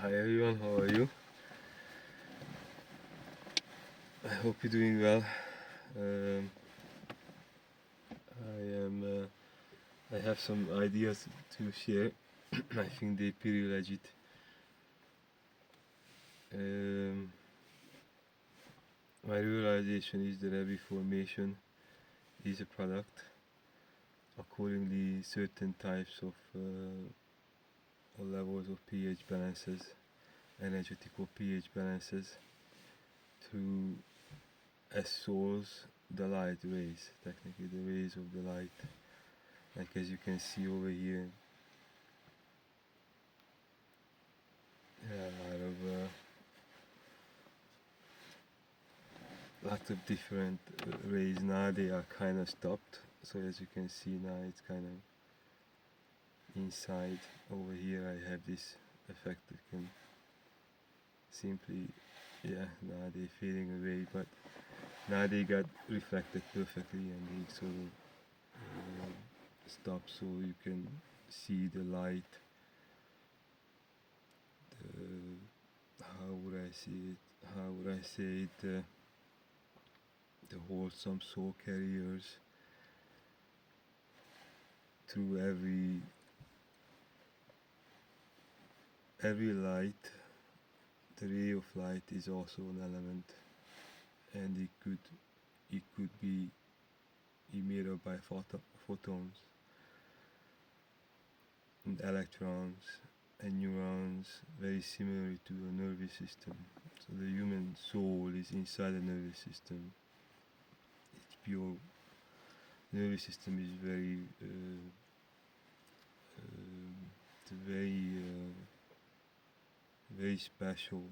Hi everyone, how are you? I hope you're doing well. Um, I am. I have some ideas to share. I think they pretty legit. Um, my realization is that every formation is a product. Accordingly, certain types of levels of pH balances, energetical pH balances, to as source the light rays. Technically, the rays of the light. Like as you can see over here, out of lots of different rays. Now they are kind of stopped, so as you can see now it's kind of inside. Over here I have this effect that can simply, yeah, now they're fading away, but now they got reflected perfectly and they sort of stop, so you can see the light. How would I see it? How would I say it? The wholesome soul carriers through every light. The ray of light is also an element, and it could be emitted by photons and electrons and neurons, very similar to a nervous system. So the human soul is inside the nervous system. It's pure. Nervous system is it's a very special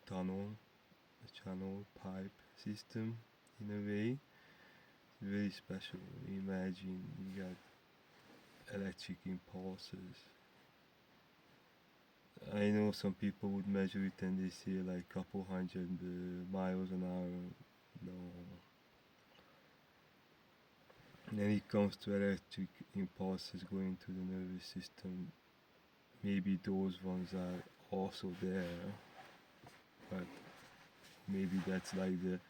tunnel, a channel pipe system in a way. It's very special. Imagine you got electric impulses. I know some people would measure it and they say like couple hundred miles an hour. No. And then it comes to electric impulses going to the nervous system. Maybe those ones are also there, but maybe that's like the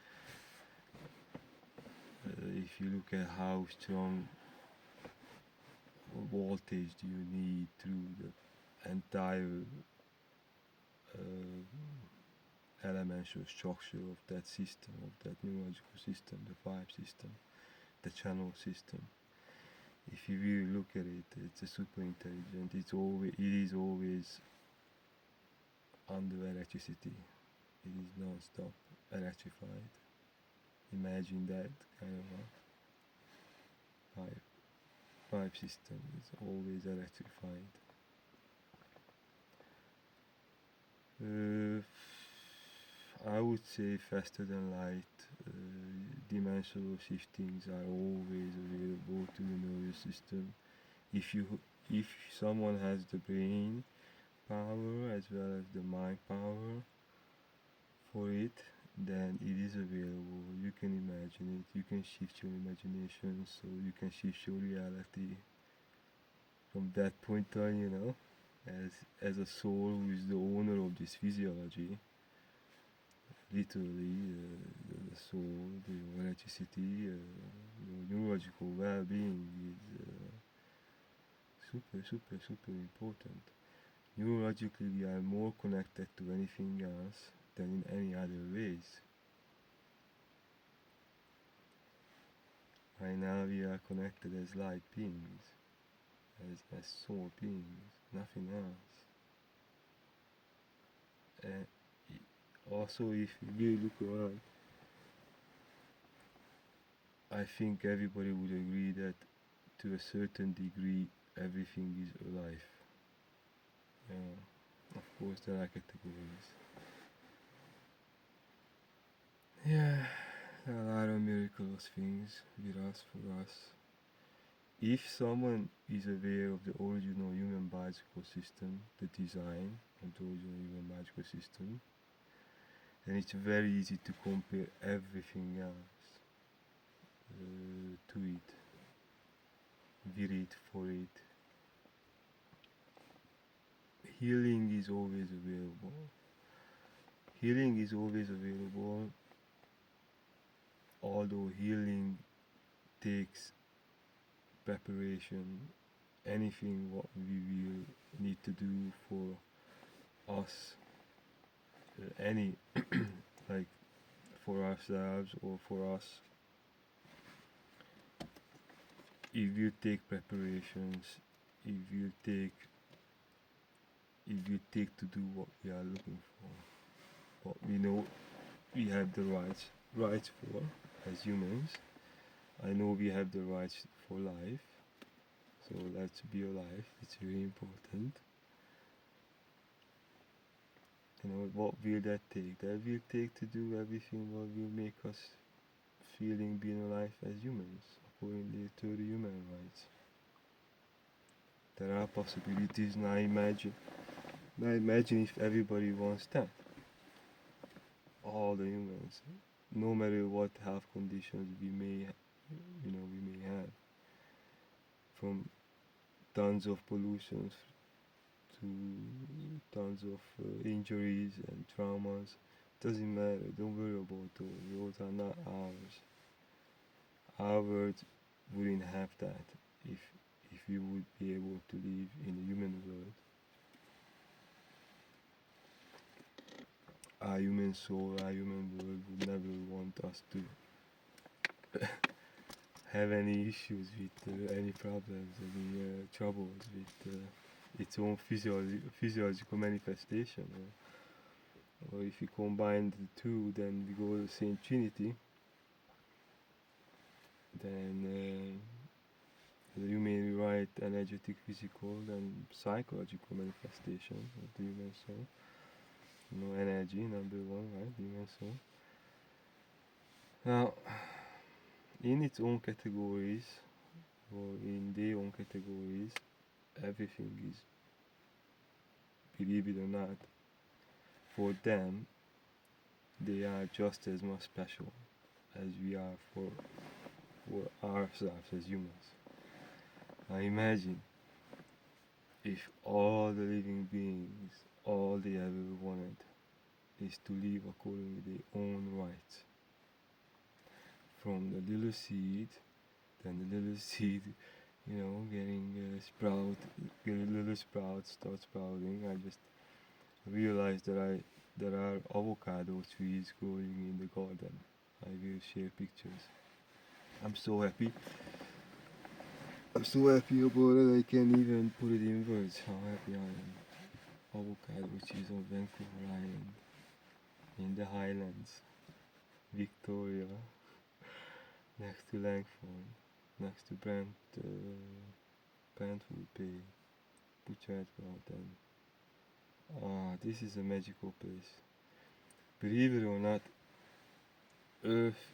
if you look at how strong voltage do you need through the entire elemental structure of that system, of that neurological system, the vibe system, the channel system. If you really look at it, it's a super intelligent. It is always under electricity. It is non-stop electrified. Imagine that kind of a pipe system is always electrified. Uh, I would say faster than light. Dimensional shiftings are always available to the nervous system. If someone has the brain power as well as the mind power for it, then it is available. You can imagine it. You can shift your imagination, so you can shift your reality from that point on. As a soul who is the owner of this physiology, literally the soul, the electricity, your neurological well-being is super important. Neurologically, we are more connected to anything else than in any other ways. Right now, we are connected as light beings, as soul beings, nothing else. And also, if you really look around, I think everybody would agree that to a certain degree, everything is alive. Of course, there are categories. Yeah, there are a lot of miraculous things with us, for us. If someone is aware of the original human biological system, the design of the original human biological system, then it's very easy to compare everything else to it, with it, for it. healing is always available. Healing is always available, although healing takes preparation. Anything what we will need to do for us, any like for ourselves or for us, if you take preparations, if you take if you take to do what we are looking for, what we know we have the rights for as humans. I know we have the rights for life, so let's be alive. It's really important. What will that take? That will take to do everything what will make us feeling being alive as humans, according to the human rights. There are possibilities, and I imagine if everybody wants that, all the humans, no matter what health conditions we may have, from tons of pollutions to tons of injuries and traumas. Doesn't matter. Don't worry about those. Those are not ours. Our world wouldn't have that if we would be able to live in a human world. Our human soul, our human world would never want us to have any issues with any problems, any troubles with its own physiological manifestation. Or if you combine the two, then we go to the same Trinity. Then the human right, energetic, physical, and psychological manifestation of the human soul. Energy, number one, right? The human soul. Now, in its own categories, or in their own categories, everything is, believe it or not, for them, they are just as much special as we are for ourselves as humans. Now imagine if all the living beings, all they ever wanted is to live according to their own rights. From the little seed, then the little seed, getting little sprouts start sprouting. I just realized that there are avocado trees growing in the garden. I will share pictures. I'm so happy. I'm so happy about it. I can't even put it in words how happy I am. Avocado trees on Vancouver Island, in the Highlands, Victoria, next to Langford, next to Brentwood Bay, Butchart Mountain. This is a magical place. Believe it or not, Earth,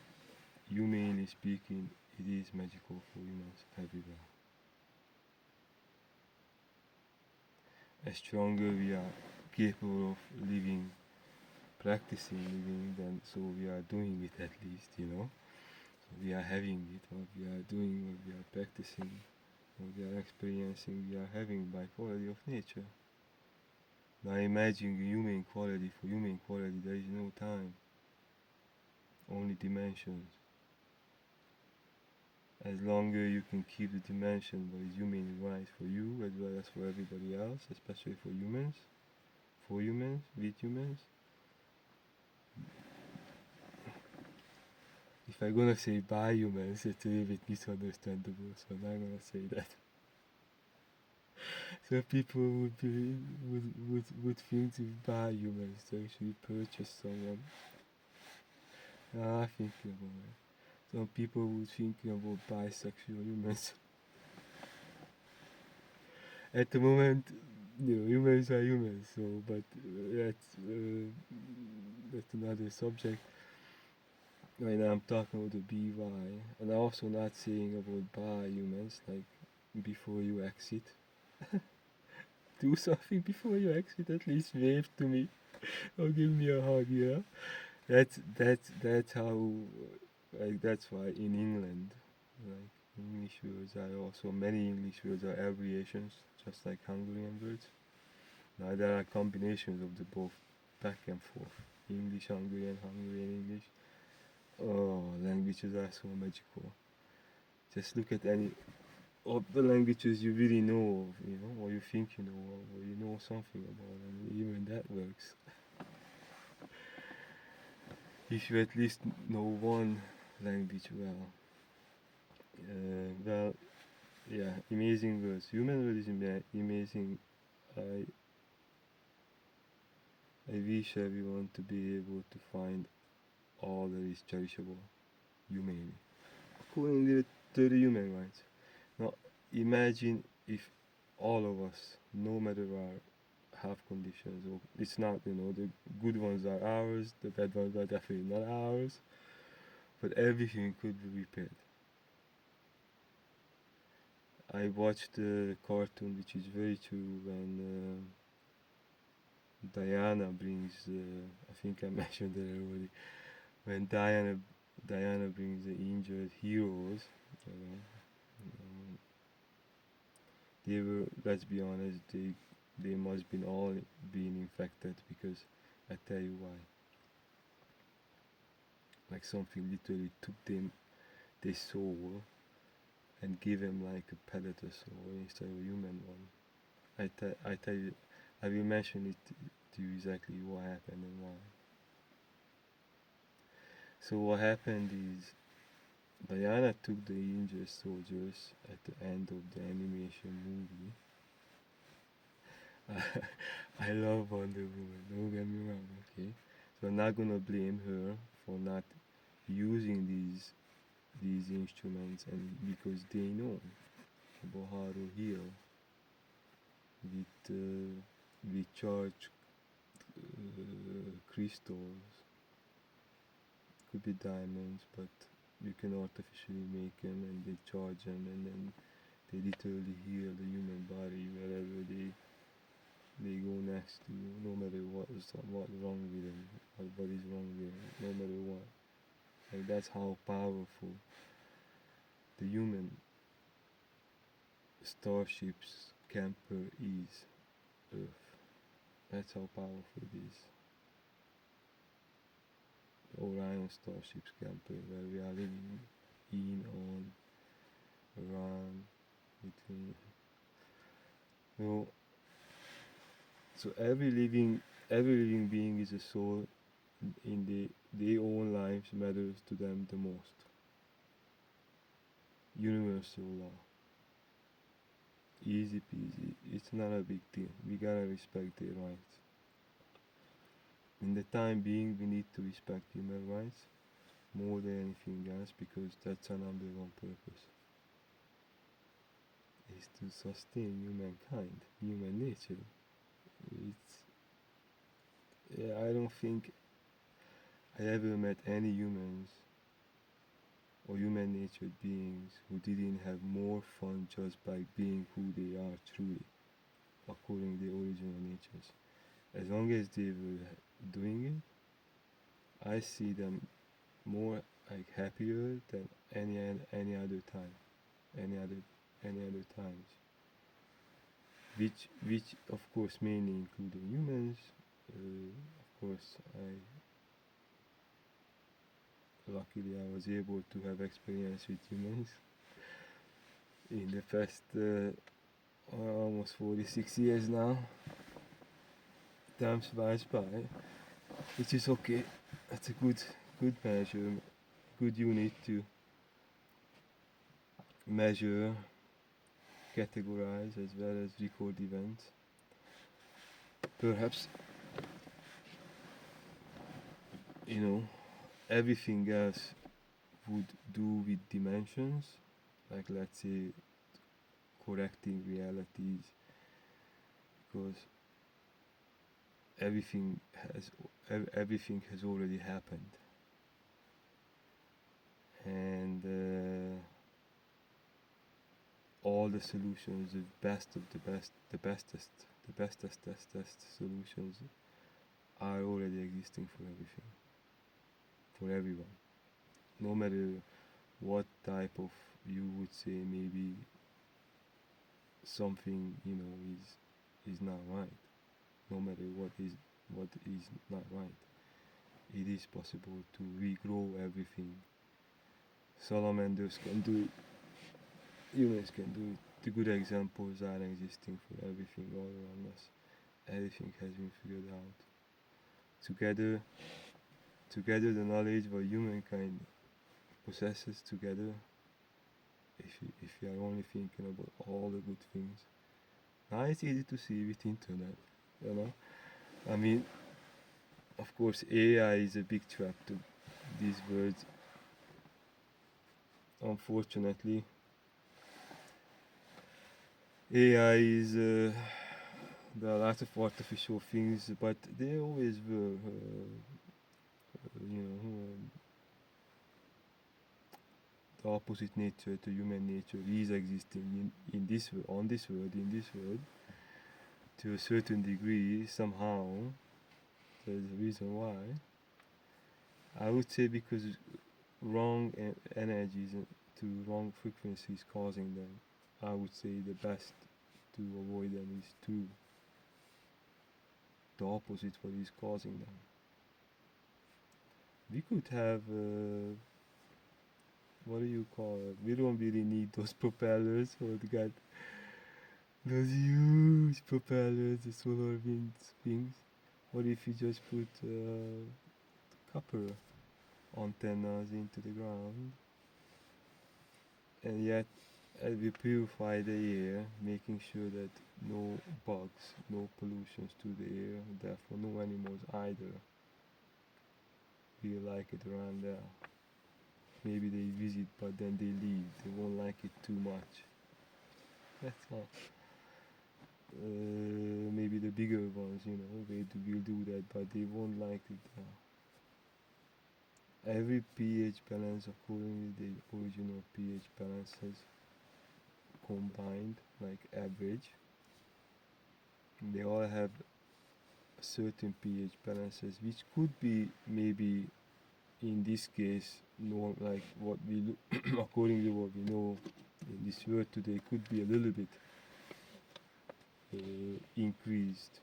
humanly speaking, it is magical for humans everywhere. As stronger we are capable of living, practicing living, then so we are doing it at least, So we are having it, what we are doing, what we are practicing, what we are experiencing, we are having by quality of nature. Now imagine human quality. For human quality, there is no time, only dimensions. As longer you can keep the dimension what is human right for you as well as for everybody else, especially for humans, with humans. If I'm gonna say by humans, it's a little bit misunderstandable, so I'm not gonna say that. So people would think to buy humans to actually purchase someone. Thinking about it. Some people would think about bisexual humans. At the moment, humans are humans. So, but that's another subject. Right now, I'm talking about the BY, and I'm also not saying about bi humans, like before you exit. Do something before you exit. At least wave to me or give me a hug. That's how. That's why in England, like English words are also many English words are abbreviations, just like Hungarian words. Now there are combinations of the both, back and forth. English, Hungarian, Hungarian, English. Oh, languages are so magical. Just look at any of the languages you really know of, or you think you know of, or you know something about, and even that works. If you at least know one language well. Well, yeah, amazing words. Human word is amazing. I I wish everyone to be able to find all that is cherishable humanly, according to the human rights. Now, imagine if all of us, no matter our health conditions, or it's not, the good ones are ours, the bad ones are definitely not ours, but everything could be repaired. I watched a cartoon which is very true when Diana brings, I think I mentioned it already, when Diana brings the injured heroes, you know, um, they were, let's be honest, they must been all being infected, because I tell you why. Like something literally took them their soul and gave them like a predator soul instead of a human one. I tell you, I will mention it to you exactly what happened and why. So what happened is Diana took the injured soldiers at the end of the animation movie. I love Wonder Woman, don't get me wrong, okay? So I'm not gonna blame her for not using these instruments, and because they know about how to heal with charged crystals, could be diamonds, but you can artificially make them and they charge them, and then they literally heal the human body wherever they go next to, no matter what's wrong with them, what is wrong with them, no matter what. Like that's how powerful the human starships camper is, Earth. That's how powerful it is. The Orion starships camper, where we are living in, on, around, between. No, so every living being is a soul in their own lives matters to them the most. Universal law. Easy peasy. It's not a big deal. We gotta respect their rights. In the time being, we need to respect human rights more than anything else, because that's our number one purpose. Is to sustain humankind, human nature. It's yeah, I don't think I ever met any humans or human natured beings who didn't have more fun just by being who they are truly, according to their original natures. As long as they were doing it, I see them more like happier than any other time, any other any other times. Which of course mainly including humans. Of course, luckily I was able to have experience with humans in the past almost 46 years now. Time flies by, which is okay. That's a good measure, good unit to measure, categorize, as well as record events. Perhaps, you know, everything else would do with dimensions, like let's say correcting realities, because everything everything has already happened, and all the solutions, the best of the best, the bestest solutions are already existing for everything, for everyone, no matter what type of, you would say maybe something is not right. no matter what is not right. It is possible to regrow everything. Salamanders can do it. Humans can do it. The good examples are existing for everything all around us. Everything has been figured out. Together, together, the knowledge what humankind possesses together, if you are only thinking about all the good things. Now it's easy to see with internet, you know. I mean, of course, AI is a big trap to these words. Unfortunately, AI is there are lots of artificial things, but they always were, the opposite nature to human nature is existing in on this world, in this world, to a certain degree. Somehow, there's a reason why. I would say because wrong energies to wrong frequencies causing them. I would say the best to avoid them is to the opposite what is causing them. We could have what do you call it? We don't really need those propellers or the god those huge propellers, the solar winds things. What if you just put copper antennas into the ground and yet we purify the air, making sure that no bugs, no pollutions to the air, therefore no animals either feel like it around there. Maybe they visit but then they leave, they won't like it too much. That's all. Maybe the bigger ones, will do that, but they won't like it. Every pH balance according to the original pH balances combined, like average. They all have certain pH balances, which could be maybe in this case, no, like what we according to what we know in this world today, could be a little bit increased,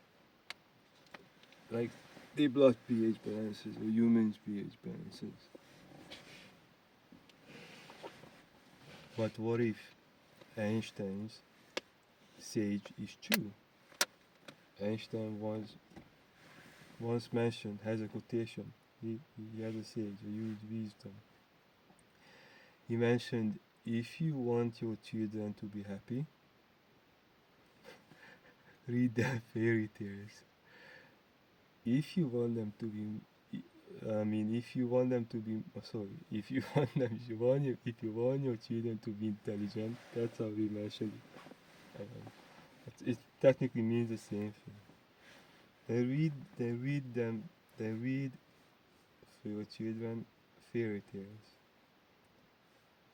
like the blood pH balances or humans pH balances. But what if Einstein's sage is true? Einstein once mentioned, has a quotation. He has a sage, a huge wisdom. He mentioned, if you want your children to be happy, read their fairy tales. If you want them to be, if you want them to be, if you want them, if you want your children to be intelligent, that's how he mentioned it. It technically means the same thing. They read for your children fairy tales.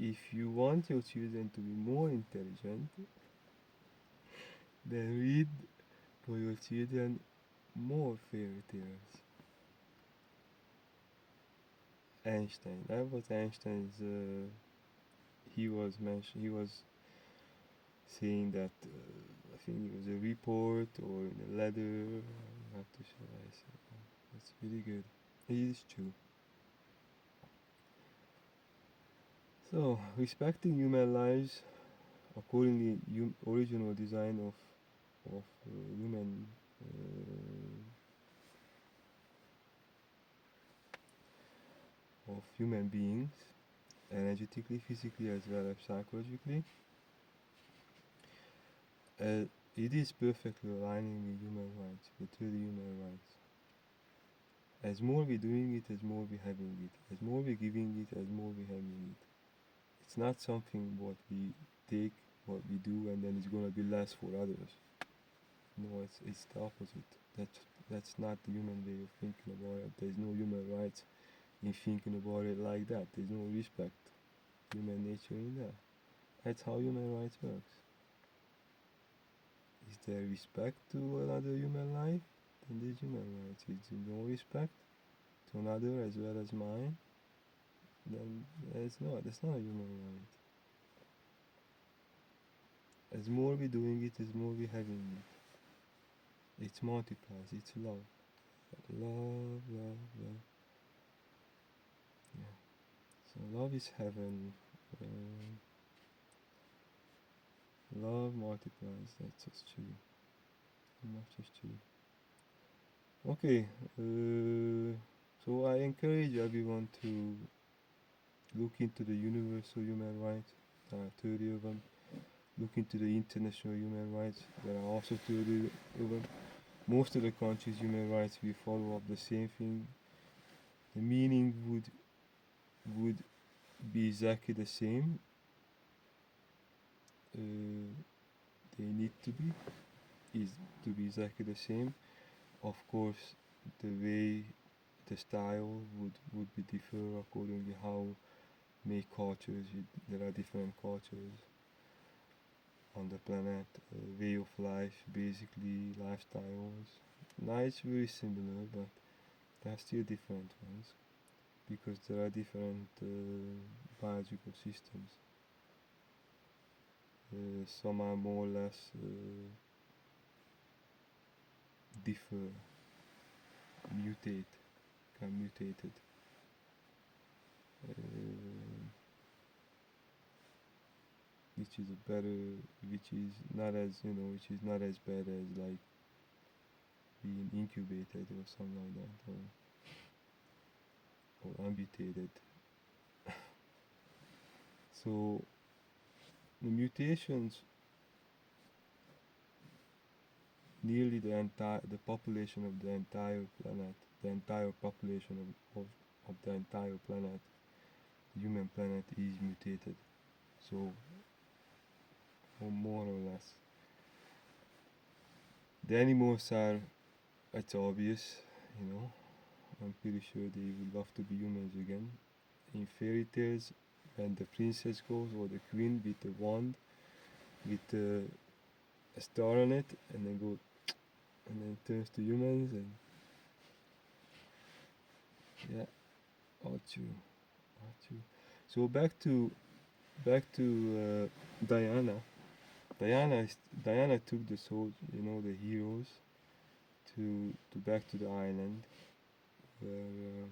If you want your children to be more intelligent, then read for your children more fairy tales. Einstein. That was Einstein's. He was saying that. I think it was a report or in a letter. Not too sure. I said that's really good. It is true. So respecting human lives according to the original design of human. Of human beings, energetically, physically, as well as psychologically, it is perfectly aligning with human rights, with really human rights. As more we're doing it, as more we're having it. As more we're giving it, as more we're having it. It's not something what we take, what we do, and then it's gonna be less for others. No, it's the opposite. That's not the human way of thinking about it. There's no human rights in thinking about it like that. There's no respect, human nature in there. That's how human rights works. Is there respect to another human life? Then there's human rights. Is there no respect to another as well as mine? Then it's not. That's not a human right. As more we're doing it, as more we're having it. It multiplies. It's love. Love, love, love. Yeah. So love is heaven. Um, love multiplies. That's just true. That's just true. Okay. So I encourage everyone to look into the universal human rights. There are 30 of them. Look into the international human rights. There are also 30 of them. Most of the countries' human rights we follow up the same thing. The meaning would be exactly the same. Uh, they need to be is to be exactly the same. Of course, the way, the style would be differ according to how many cultures. There are different cultures on the planet. Way of life, basically lifestyles. Now it's very similar, but there are still different ones because there are different biological systems. Some are more or less differ, mutate, can mutated. Uh, which is a better, which is not as which is not as bad as like being incubated or something like that, or amputated. So the mutations, nearly the population of the entire planet, the entire population of the entire planet, the human planet is mutated. So, or more or less. The animals are, it's obvious, you know. I'm pretty sure they would love to be humans again. In fairy tales, when the princess goes or the queen with the wand, with a star on it, and then go, and then turns to humans, and yeah, all true, all true. So back to Diana. Diana took the soul, the heroes, to back to the island where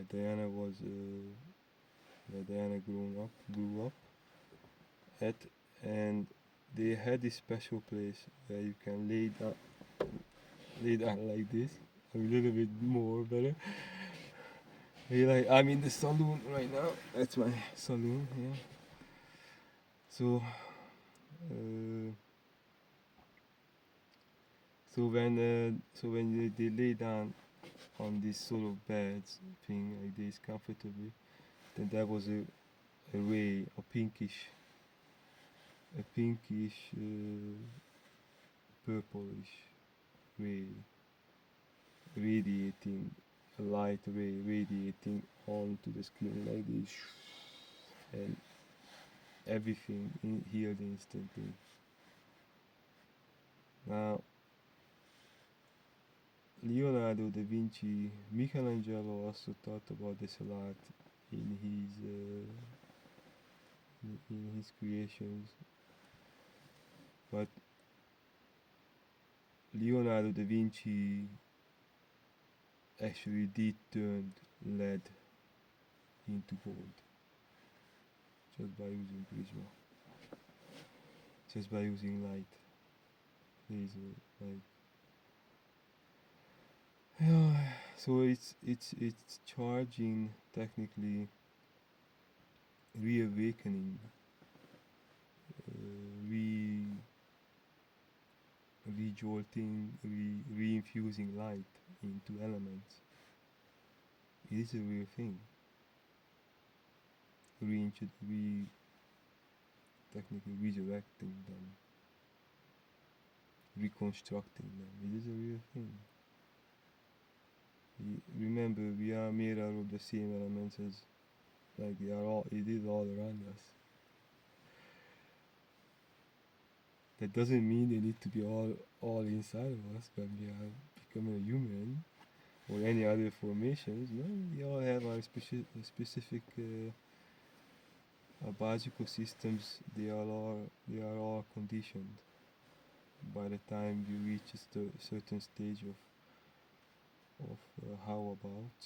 Diana was, where Diana grew up at, and they had this special place where you can lay down like this, a little bit more better. Like I'm in the saloon right now. That's my saloon. Yeah. So, uh, so when they lay down on this sort of beds thing like this comfortably, then there was a ray, a pinkish, purplish ray, radiating, a light ray radiating onto the screen like this, and everything healed instantly. Now, Leonardo da Vinci, Michelangelo also thought about this a lot in his creations, but Leonardo da Vinci actually did turn lead into gold just by using prisma, just by using light, laser light. Yeah, so it's charging, technically reawakening, re rejolting, reinfusing light into elements. It is a real thing. Re technically resurrecting them, reconstructing them. It is a real thing. Remember, we are made out of the same elements as, like, they are all. It is all around us. That doesn't mean they need to be all inside of us when we are becoming a human or any other formations. No, we all have our specific biological systems. They are all conditioned. by the time you reach a certain stage of how about,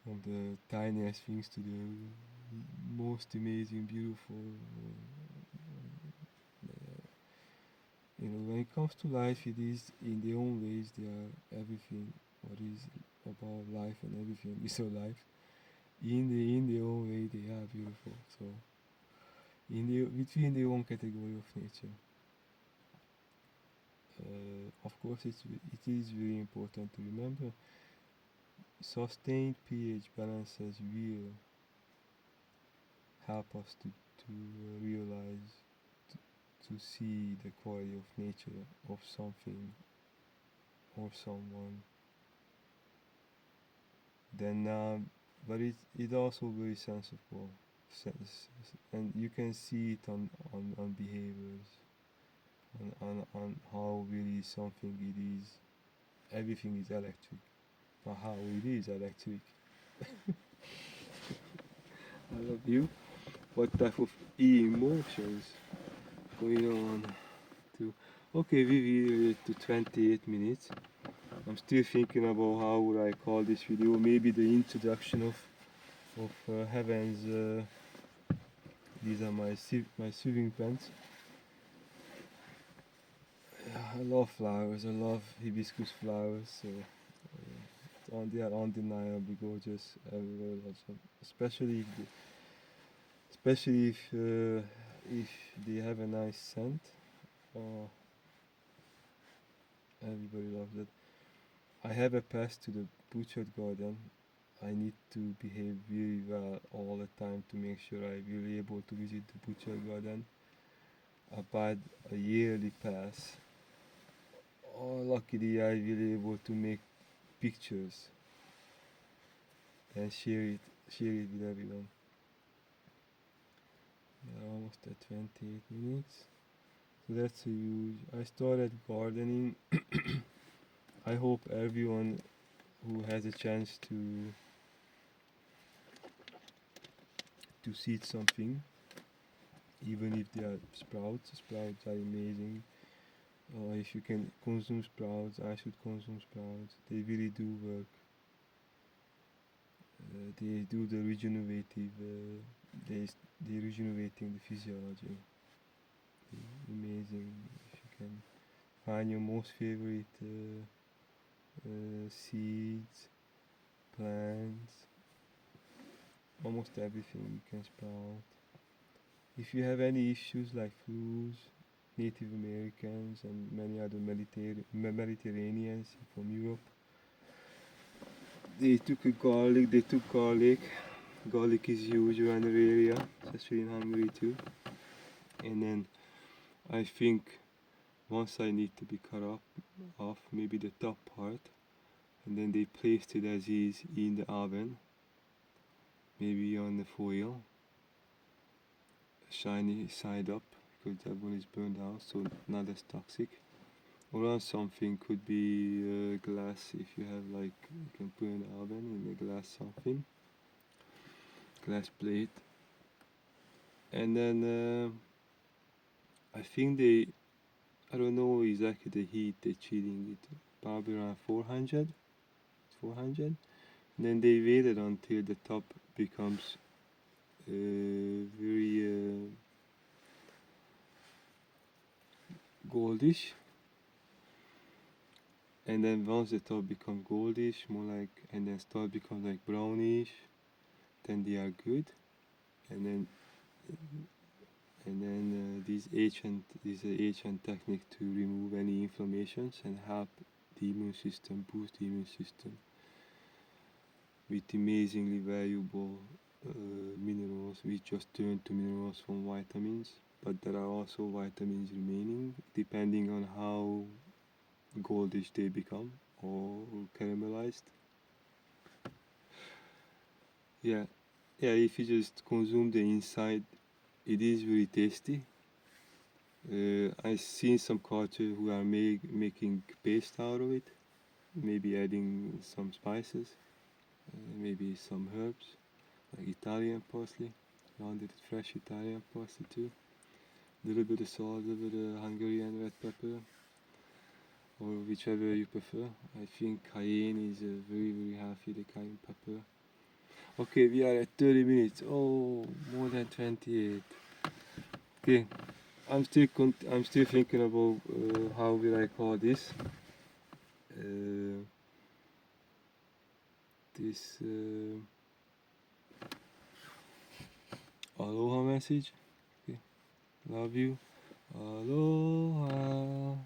from the tiniest things to the most amazing, beautiful. When it comes to life, it is in their own ways. They are everything. What is about life and everything is alive. In their own way, they are beautiful. So between their own category of nature. Of course, it is very important to remember sustained pH balances will help us to realize, to see the quality of nature of something or someone. Then, but it also very sensible, and you can see it on behaviors, on how really something it is. Everything is electric, or how it is electric. I love you. What type of emotions going on? To Okay, we will to 28 minutes. I'm still thinking about how would I call this video. Maybe the introduction of heavens. These are my swimming pants. I love flowers. I love hibiscus flowers. So they are undeniably gorgeous. Everywhere loves them, especially if they have a nice scent. Oh, everybody loves it. I have a pass to the butchered garden. I need to behave really well all the time to make sure I will be able to visit the butchered garden. I bought a yearly pass. Oh, luckily I will be able to make pictures and share it with everyone. We are almost at 28 minutes. So that's a huge. I started gardening. I hope everyone who has a chance to seed something, even if they are sprouts. Sprouts are amazing. If you can consume sprouts, I should consume sprouts. They really do work. They do the regenerative. They regenerating the physiology. Amazing. If you can find your most favorite seeds, plants, almost everything you can sprout. If you have any issues like flus, Native Americans and many other Mediterraneans from Europe, they took garlic. Garlic is huge around the area, especially in Hungary too. And then I think once I need to be cut off maybe the top part, and then they placed it as is in the oven, maybe on the foil, shiny side up, because that one is burned out, so not as toxic. Or on something, could be glass, if you have like, you can put in the oven in a glass something, glass plate. And then I think I don't know exactly the heat they're cheating it, probably around 400. Then they waited until the top becomes very goldish, and then once the top becomes goldish, more like, and then start become like brownish, then they are good. And then this is an ancient technique to remove any inflammations and help the immune system, boost the immune system with amazingly valuable minerals. We just turn to minerals from vitamins, but there are also vitamins remaining depending on how goldish they become or caramelized. Yeah, yeah. If you just consume the inside, it is very tasty. I've seen some culture who are making paste out of it, maybe adding some spices, maybe some herbs like Italian parsley, rounded fresh Italian parsley too. little bit of salt, a little bit of Hungarian red pepper, or whichever you prefer. I think cayenne is very healthy, the cayenne pepper. Okay, we are at 30 minutes. Oh, more than 28. Okay, I'm still thinking about how will I call this. This aloha message. Okay, love you. Aloha.